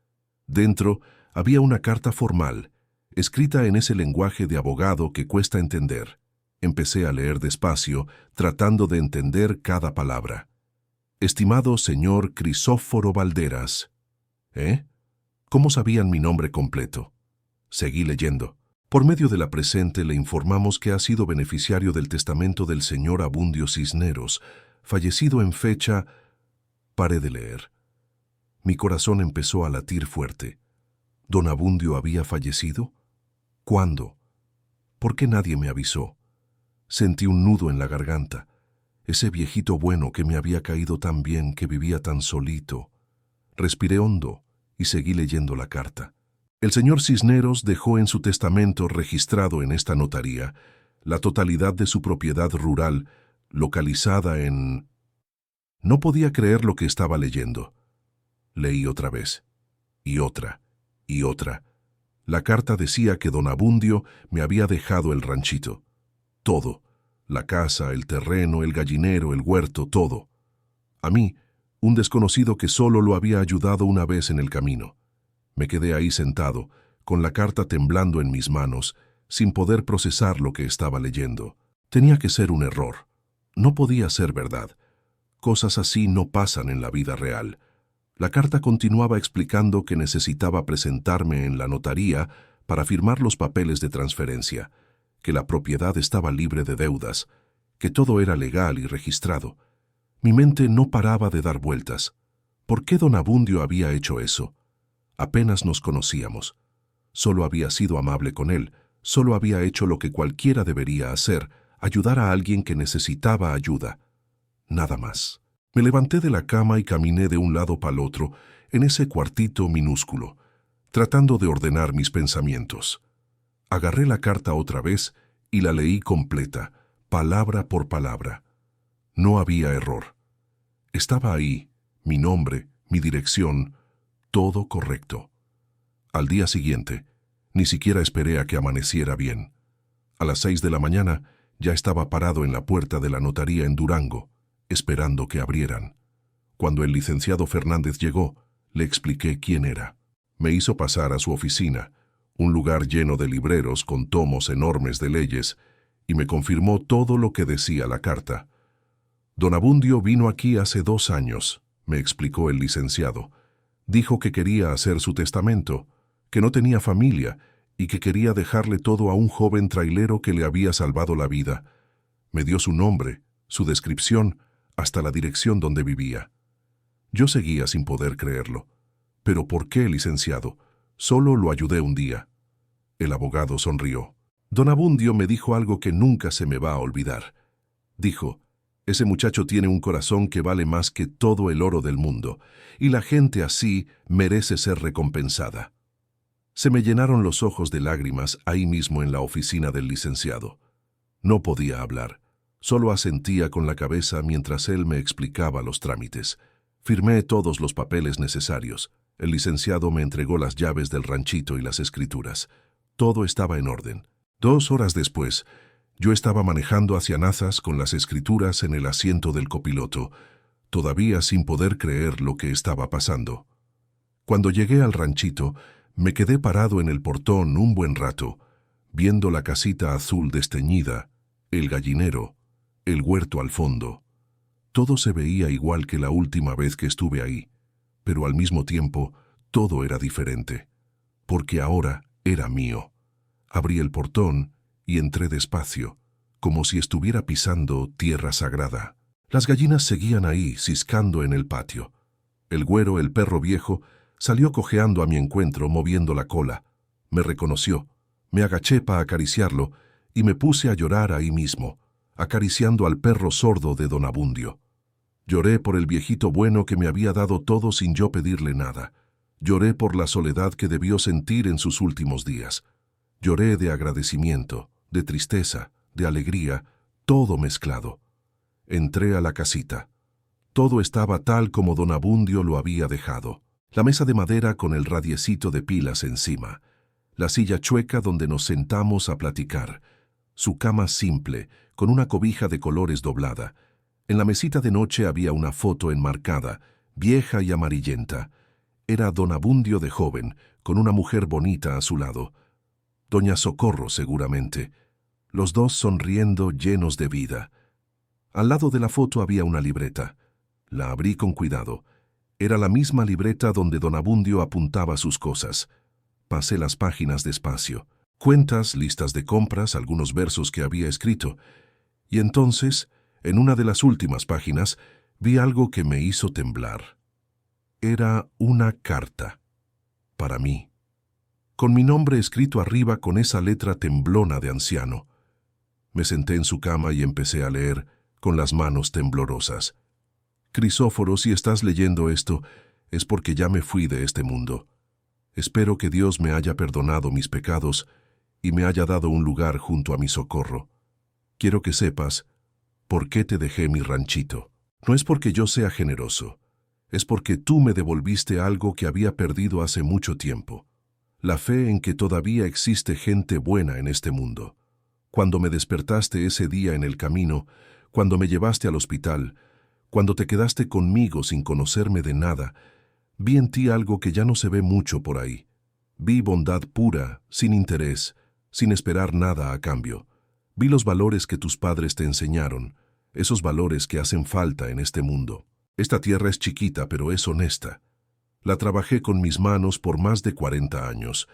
Dentro había una carta formal, escrita en ese lenguaje de abogado que cuesta entender. Empecé a leer despacio, tratando de entender cada palabra. Estimado señor Crisóforo Valderas. ¿Eh? ¿Cómo sabían mi nombre completo? Seguí leyendo. Por medio de la presente le informamos que ha sido beneficiario del testamento del señor Abundio Cisneros, fallecido en fecha... Paré de leer. Mi corazón empezó a latir fuerte. ¿Don Abundio había fallecido? ¿Cuándo? ¿Por qué nadie me avisó? Sentí un nudo en la garganta. Ese viejito bueno que me había caído tan bien, que vivía tan solito. Respiré hondo y seguí leyendo la carta. El señor Cisneros dejó en su testamento registrado en esta notaría la totalidad de su propiedad rural, localizada en... No podía creer lo que estaba leyendo. Leí otra vez, y otra, y otra. La carta decía que don Abundio me había dejado el ranchito. Todo, la casa, el terreno, el gallinero, el huerto, todo. A mí, un desconocido que solo lo había ayudado una vez en el camino. Me quedé ahí sentado, con la carta temblando en mis manos, sin poder procesar lo que estaba leyendo. Tenía que ser un error. No podía ser verdad. Cosas así no pasan en la vida real. La carta continuaba explicando que necesitaba presentarme en la notaría para firmar los papeles de transferencia, que la propiedad estaba libre de deudas, que todo era legal y registrado. Mi mente no paraba de dar vueltas. ¿Por qué don Abundio había hecho eso? Apenas nos conocíamos. Solo había sido amable con él, solo había hecho lo que cualquiera debería hacer, ayudar a alguien que necesitaba ayuda. Nada más. Me levanté de la cama y caminé de un lado para el otro en ese cuartito minúsculo, tratando de ordenar mis pensamientos. Agarré la carta otra vez y la leí completa, palabra por palabra. No había error. Estaba ahí, mi nombre, mi dirección, todo correcto. Al día siguiente, ni siquiera esperé a que amaneciera bien. A las 6 de la mañana ya estaba parado en la puerta de la notaría en Durango, esperando que abrieran. Cuando el licenciado Fernández llegó, le expliqué quién era. Me hizo pasar a su oficina, un lugar lleno de libreros con tomos enormes de leyes, y me confirmó todo lo que decía la carta. Don Abundio vino aquí hace 2 años, me explicó el licenciado. Dijo que quería hacer su testamento, que no tenía familia y que quería dejarle todo a un joven trailero que le había salvado la vida. Me dio su nombre, su descripción, hasta la dirección donde vivía. Yo seguía sin poder creerlo. ¿Pero por qué, licenciado? Solo lo ayudé un día. El abogado sonrió. Don Abundio me dijo algo que nunca se me va a olvidar. Dijo, ese muchacho tiene un corazón que vale más que todo el oro del mundo, y la gente así merece ser recompensada. Se me llenaron los ojos de lágrimas ahí mismo en la oficina del licenciado. No podía hablar. Solo asentía con la cabeza mientras él me explicaba los trámites. Firmé todos los papeles necesarios. El licenciado me entregó las llaves del ranchito y las escrituras. Todo estaba en orden. 2 horas después, yo estaba manejando hacia Nazas con las escrituras en el asiento del copiloto, todavía sin poder creer lo que estaba pasando. Cuando llegué al ranchito, Me quedé parado en el portón un buen rato, viendo la casita azul desteñida, el gallinero, el huerto al fondo. Todo se veía igual que la última vez que estuve ahí, pero al mismo tiempo todo era diferente, porque ahora era mío. Abrí el portón y entré despacio, como si estuviera pisando tierra sagrada. Las gallinas seguían ahí, ciscando en el patio. El güero, el perro viejo, salió cojeando a mi encuentro, moviendo la cola. Me reconoció. Me agaché para acariciarlo y me puse a llorar ahí mismo, acariciando al perro sordo de don Abundio. Lloré por el viejito bueno que me había dado todo sin yo pedirle nada. Lloré por la soledad que debió sentir en sus últimos días. Lloré de agradecimiento, de tristeza, de alegría, todo mezclado. Entré a la casita. Todo estaba tal como don Abundio lo había dejado. La mesa de madera con el radiecito de pilas encima. La silla chueca donde nos sentamos a platicar. Su cama simple, con una cobija de colores doblada. En la mesita de noche había una foto enmarcada, vieja y amarillenta. Era don Abundio de joven, con una mujer bonita a su lado. Doña Socorro, seguramente. Los dos sonriendo, llenos de vida. Al lado de la foto había una libreta. La abrí con cuidado. Era la misma libreta donde don Abundio apuntaba sus cosas. Pasé las páginas despacio. Cuentas, listas de compras, algunos versos que había escrito. Y entonces, en una de las últimas páginas, vi algo que me hizo temblar. Era una carta. Para mí. Con mi nombre escrito arriba con esa letra temblona de anciano. Me senté en su cama y empecé a leer, con las manos temblorosas. Crisóforo, si estás leyendo esto, es porque ya me fui de este mundo. Espero que Dios me haya perdonado mis pecados y me haya dado un lugar junto a mi Socorro. Quiero que sepas por qué te dejé mi ranchito. No es porque yo sea generoso, es porque tú me devolviste algo que había perdido hace mucho tiempo. La fe en que todavía existe gente buena en este mundo. Cuando me despertaste ese día en el camino, cuando me llevaste al hospital, cuando te quedaste conmigo sin conocerme de nada, vi en ti algo que ya no se ve mucho por ahí. Vi bondad pura, sin interés, sin esperar nada a cambio. Vi los valores que tus padres te enseñaron, esos valores que hacen falta en este mundo. Esta tierra es chiquita, pero es honesta. La trabajé con mis manos por más de 40 años.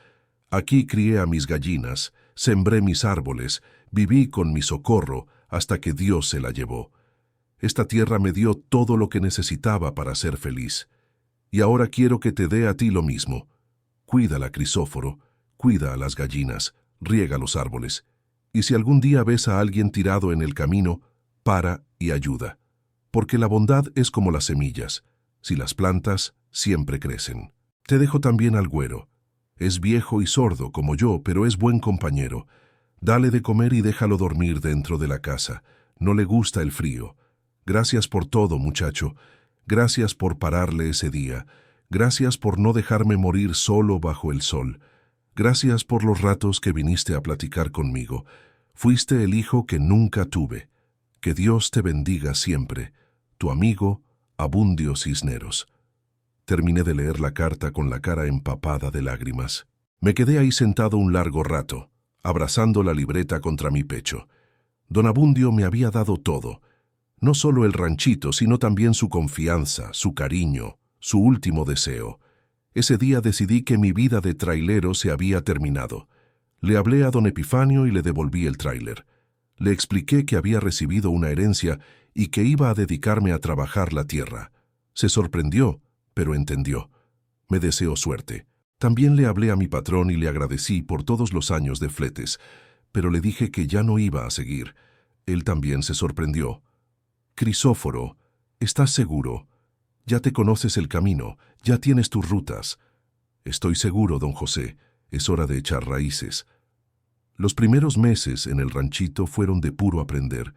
Aquí crié a mis gallinas, sembré mis árboles, viví con mi Socorro hasta que Dios se la llevó. Esta tierra me dio todo lo que necesitaba para ser feliz. Y ahora quiero que te dé a ti lo mismo. Cuídala, Crisóforo, cuida a las gallinas, riega los árboles. Y si algún día ves a alguien tirado en el camino, para y ayuda. Porque la bondad es como las semillas. Si las plantas, siempre crecen. Te dejo también al güero. Es viejo y sordo como yo, pero es buen compañero. Dale de comer y déjalo dormir dentro de la casa. No le gusta el frío. Gracias por todo, muchacho. Gracias por pararle ese día. Gracias por no dejarme morir solo bajo el sol. Gracias por los ratos que viniste a platicar conmigo. Fuiste el hijo que nunca tuve. Que Dios te bendiga siempre. Tu amigo, Abundio Cisneros. Terminé de leer la carta con la cara empapada de lágrimas. Me quedé ahí sentado un largo rato, abrazando la libreta contra mi pecho. Don Abundio me había dado todo. No solo el ranchito, sino también su confianza, su cariño, su último deseo. Ese día decidí que mi vida de trailero se había terminado. Le hablé a don Epifanio y le devolví el tráiler. Le expliqué que había recibido una herencia y que iba a dedicarme a trabajar la tierra. Se sorprendió, pero entendió. Me deseó suerte. También le hablé a mi patrón y le agradecí por todos los años de fletes, pero le dije que ya no iba a seguir. Él también se sorprendió. Crisóforo, ¿estás seguro? Ya te conoces el camino, ya tienes tus rutas. Estoy seguro, don José, es hora de echar raíces. Los primeros meses en el ranchito fueron de puro aprender.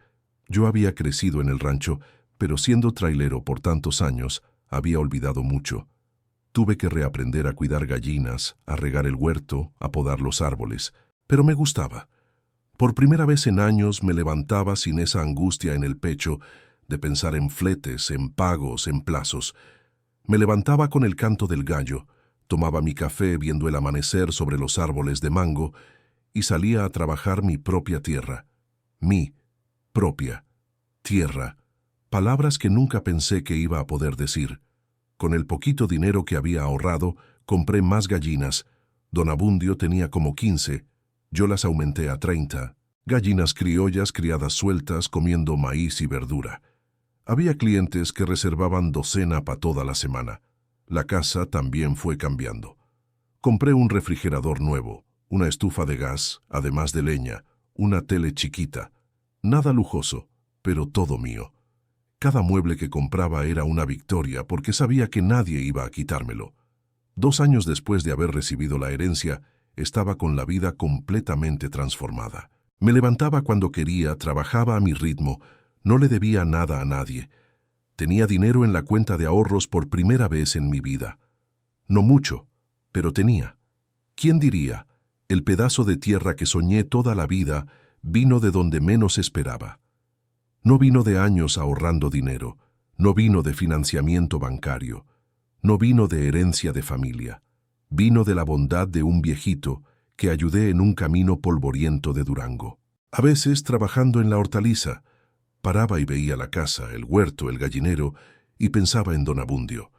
Yo había crecido en el rancho, pero siendo trailero por tantos años, había olvidado mucho. Tuve que reaprender a cuidar gallinas, a regar el huerto, a podar los árboles, pero me gustaba. Por primera vez en años me levantaba sin esa angustia en el pecho de pensar en fletes, en pagos, en plazos. Me levantaba con el canto del gallo, tomaba mi café viendo el amanecer sobre los árboles de mango y salía a trabajar mi propia tierra. Mi propia tierra. Palabras que nunca pensé que iba a poder decir. Con el poquito dinero que había ahorrado, compré más gallinas. Don Abundio tenía como 15, yo las aumenté a 30. Gallinas criollas criadas sueltas comiendo maíz y verdura. Había clientes que reservaban docena para toda la semana. La casa también fue cambiando. Compré un refrigerador nuevo, una estufa de gas, además de leña, una tele chiquita. Nada lujoso, pero todo mío. Cada mueble que compraba era una victoria porque sabía que nadie iba a quitármelo. 2 años después de haber recibido la herencia, estaba con la vida completamente transformada. Me levantaba cuando quería, trabajaba a mi ritmo, no le debía nada a nadie. Tenía dinero en la cuenta de ahorros por primera vez en mi vida. No mucho, pero tenía. ¿Quién diría? El pedazo de tierra que soñé toda la vida vino de donde menos esperaba. No vino de años ahorrando dinero, no vino de financiamiento bancario, no vino de herencia de familia. Vino de la bondad de un viejito que ayudé en un camino polvoriento de Durango. A veces, trabajando en la hortaliza, paraba y veía la casa, el huerto, el gallinero, y pensaba en don Abundio.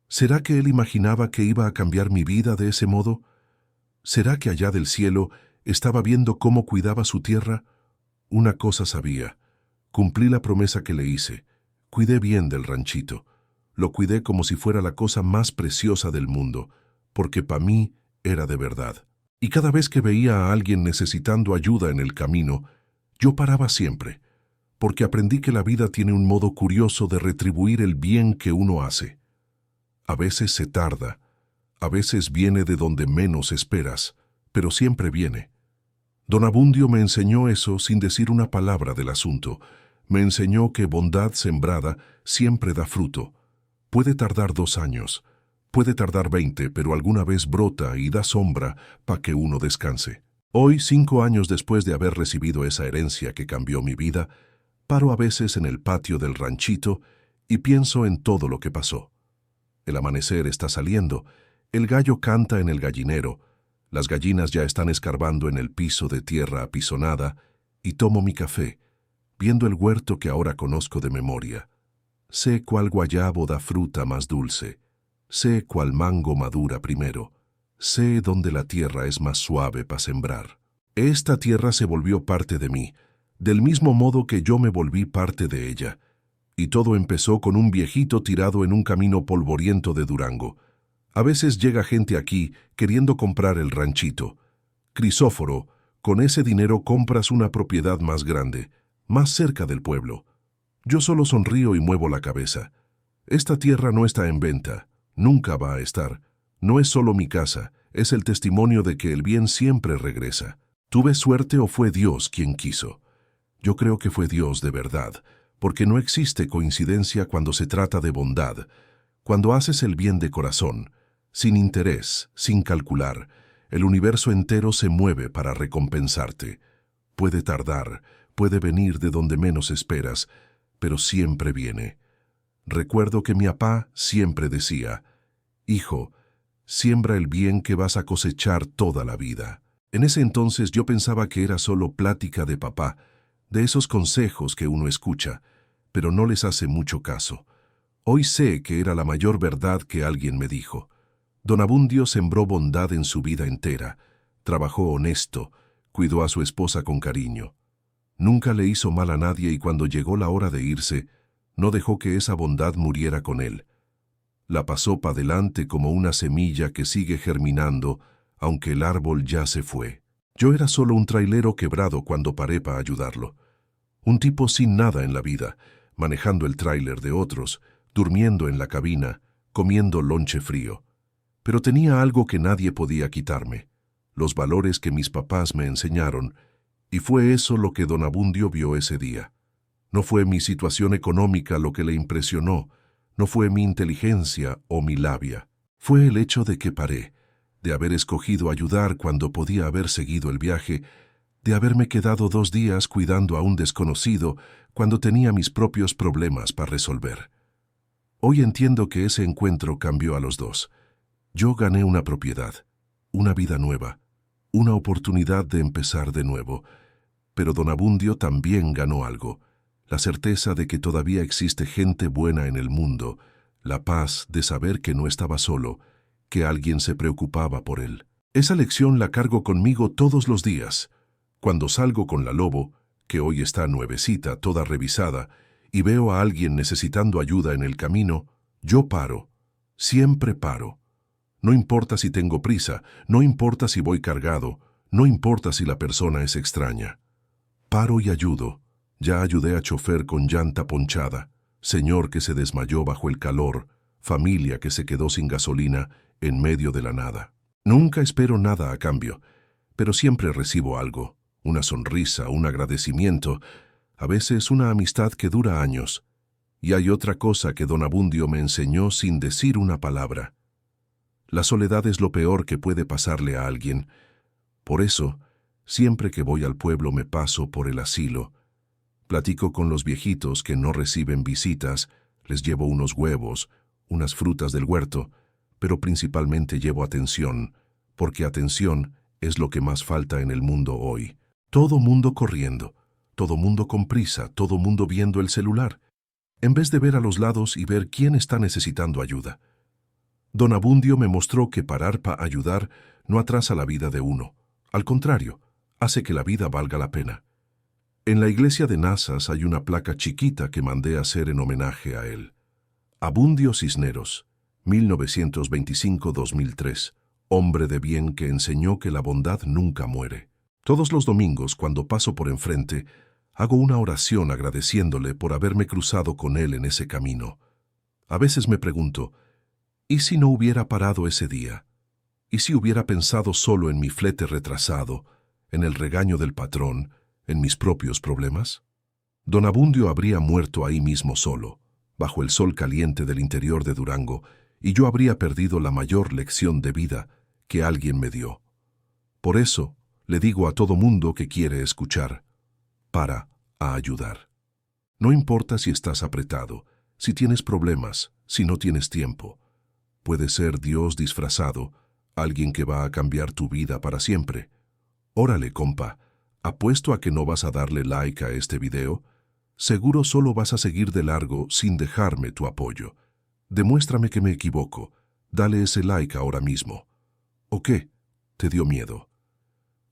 ¿Será que él imaginaba que iba a cambiar mi vida de ese modo? ¿Será que allá del cielo estaba viendo cómo cuidaba su tierra? Una cosa sabía. Cumplí la promesa que le hice. Cuidé bien del ranchito. Lo cuidé como si fuera la cosa más preciosa del mundo, porque para mí era de verdad. Y cada vez que veía a alguien necesitando ayuda en el camino, yo paraba siempre, porque aprendí que la vida tiene un modo curioso de retribuir el bien que uno hace. A veces se tarda, a veces viene de donde menos esperas, pero siempre viene. Don Abundio me enseñó eso sin decir una palabra del asunto. Me enseñó que bondad sembrada siempre da fruto. Puede tardar 2 años, puede tardar 20, pero alguna vez brota y da sombra para que uno descanse. Hoy, 5 años después de haber recibido esa herencia que cambió mi vida, paro a veces en el patio del ranchito y pienso en todo lo que pasó. El amanecer está saliendo, el gallo canta en el gallinero, las gallinas ya están escarbando en el piso de tierra apisonada y tomo mi café, viendo el huerto que ahora conozco de memoria. Sé cuál guayabo da fruta más dulce, sé cuál mango madura primero, sé dónde la tierra es más suave para sembrar. Esta tierra se volvió parte de mí, del mismo modo que yo me volví parte de ella. Y todo empezó con un viejito tirado en un camino polvoriento de Durango. A veces llega gente aquí queriendo comprar el ranchito. Crisóforo, con ese dinero compras una propiedad más grande, más cerca del pueblo. Yo solo sonrío y muevo la cabeza. Esta tierra no está en venta, nunca va a estar. No es solo mi casa, es el testimonio de que el bien siempre regresa. ¿Tuve suerte o fue Dios quien quiso? Yo creo que fue Dios de verdad, porque no existe coincidencia cuando se trata de bondad. Cuando haces el bien de corazón, sin interés, sin calcular, el universo entero se mueve para recompensarte. Puede tardar, puede venir de donde menos esperas, pero siempre viene. Recuerdo que mi papá siempre decía, «Hijo, siembra el bien que vas a cosechar toda la vida». En ese entonces yo pensaba que era solo plática de papá, de esos consejos que uno escucha, pero no les hace mucho caso. Hoy sé que era la mayor verdad que alguien me dijo. Don Abundio sembró bondad en su vida entera, trabajó honesto, cuidó a su esposa con cariño. Nunca le hizo mal a nadie y cuando llegó la hora de irse, no dejó que esa bondad muriera con él. La pasó para adelante como una semilla que sigue germinando, aunque el árbol ya se fue. Yo era solo un trailero quebrado cuando paré para ayudarlo. Un tipo sin nada en la vida, manejando el tráiler de otros, durmiendo en la cabina, comiendo lonche frío. Pero tenía algo que nadie podía quitarme, los valores que mis papás me enseñaron, y fue eso lo que don Abundio vio ese día. No fue mi situación económica lo que le impresionó, no fue mi inteligencia o mi labia. Fue el hecho de que paré, de haber escogido ayudar cuando podía haber seguido el viaje, de haberme quedado 2 días cuidando a un desconocido cuando tenía mis propios problemas para resolver. Hoy entiendo que ese encuentro cambió a los dos. Yo gané una propiedad, una vida nueva, una oportunidad de empezar de nuevo. Pero don Abundio también ganó algo, la certeza de que todavía existe gente buena en el mundo, la paz de saber que no estaba solo, que alguien se preocupaba por él. Esa lección la cargo conmigo todos los días. Cuando salgo con la Lobo, que hoy está nuevecita, toda revisada, y veo a alguien necesitando ayuda en el camino, yo paro, siempre paro. No importa si tengo prisa, no importa si voy cargado, no importa si la persona es extraña. Paro y ayudo. Ya ayudé a chofer con llanta ponchada, señor que se desmayó bajo el calor, familia que se quedó sin gasolina en medio de la nada. Nunca espero nada a cambio, pero siempre recibo algo, una sonrisa, un agradecimiento, a veces una amistad que dura años. Y hay otra cosa que don Abundio me enseñó sin decir una palabra. La soledad es lo peor que puede pasarle a alguien. Por eso, siempre que voy al pueblo me paso por el asilo. Platico con los viejitos que no reciben visitas, les llevo unos huevos, unas frutas del huerto, pero principalmente llevo atención, porque atención es lo que más falta en el mundo hoy. Todo mundo corriendo, todo mundo con prisa, todo mundo viendo el celular, en vez de ver a los lados y ver quién está necesitando ayuda. Don Abundio me mostró que parar para ayudar no atrasa la vida de uno. Al contrario, hace que la vida valga la pena. En la iglesia de Nazas hay una placa chiquita que mandé hacer en homenaje a él. Abundio Cisneros, 1925-2003, hombre de bien que enseñó que la bondad nunca muere. Todos los domingos, cuando paso por enfrente, hago una oración agradeciéndole por haberme cruzado con él en ese camino. A veces me pregunto, ¿y si no hubiera parado ese día? ¿Y si hubiera pensado solo en mi flete retrasado, en el regaño del patrón, en mis propios problemas? Don Abundio habría muerto ahí mismo solo, bajo el sol caliente del interior de Durango, y yo habría perdido la mayor lección de vida que alguien me dio. Por eso, le digo a todo mundo que quiere escuchar, para a ayudar. No importa si estás apretado, si tienes problemas, si no tienes tiempo. Puede ser Dios disfrazado, alguien que va a cambiar tu vida para siempre. Órale, compa, apuesto a que no vas a darle like a este video. Seguro solo vas a seguir de largo sin dejarme tu apoyo. Demuéstrame que me equivoco. Dale ese like ahora mismo. ¿O qué? ¿Te dio miedo?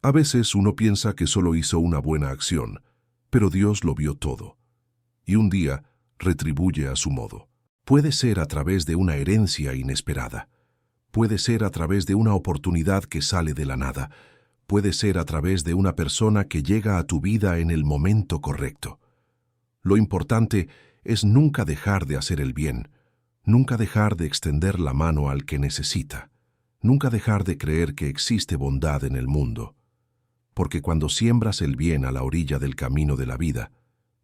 A veces uno piensa que solo hizo una buena acción, pero Dios lo vio todo. Y un día retribuye a su modo. Puede ser a través de una herencia inesperada. Puede ser a través de una oportunidad que sale de la nada. Puede ser a través de una persona que llega a tu vida en el momento correcto. Lo importante es nunca dejar de hacer el bien, nunca dejar de extender la mano al que necesita, nunca dejar de creer que existe bondad en el mundo. Porque cuando siembras el bien a la orilla del camino de la vida,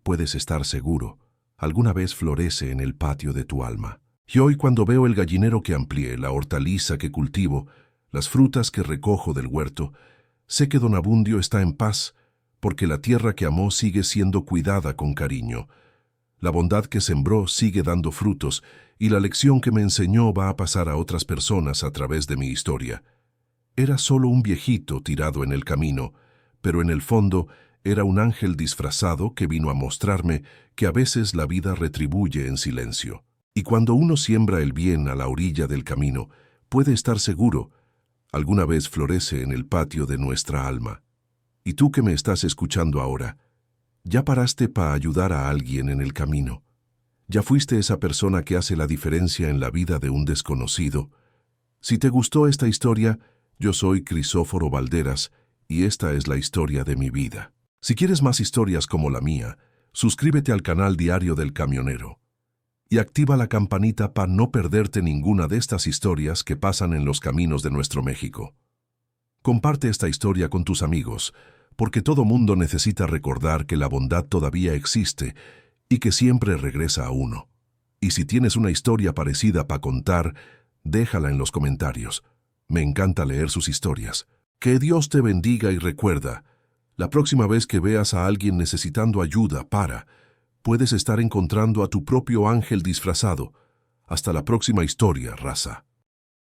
puedes estar seguro, alguna vez florece en el patio de tu alma. Y hoy cuando veo el gallinero que amplié, la hortaliza que cultivo, las frutas que recojo del huerto, sé que don Abundio está en paz, porque la tierra que amó sigue siendo cuidada con cariño. La bondad que sembró sigue dando frutos, y la lección que me enseñó va a pasar a otras personas a través de mi historia. Era solo un viejito tirado en el camino, pero en el fondo era un ángel disfrazado que vino a mostrarme que a veces la vida retribuye en silencio. Y cuando uno siembra el bien a la orilla del camino, puede estar seguro, alguna vez florece en el patio de nuestra alma. Y tú que me estás escuchando ahora, ¿ya paraste para ayudar a alguien en el camino? ¿Ya fuiste esa persona que hace la diferencia en la vida de un desconocido? Si te gustó esta historia, yo soy Crisóforo Valderas y esta es la historia de mi vida. Si quieres más historias como la mía, suscríbete al canal Diario del Camionero y activa la campanita para no perderte ninguna de estas historias que pasan en los caminos de nuestro México. Comparte esta historia con tus amigos, porque todo mundo necesita recordar que la bondad todavía existe y que siempre regresa a uno. Y si tienes una historia parecida para contar, déjala en los comentarios. Me encanta leer sus historias. Que Dios te bendiga y recuerda, la próxima vez que veas a alguien necesitando ayuda, puedes estar encontrando a tu propio ángel disfrazado. Hasta la próxima historia, raza.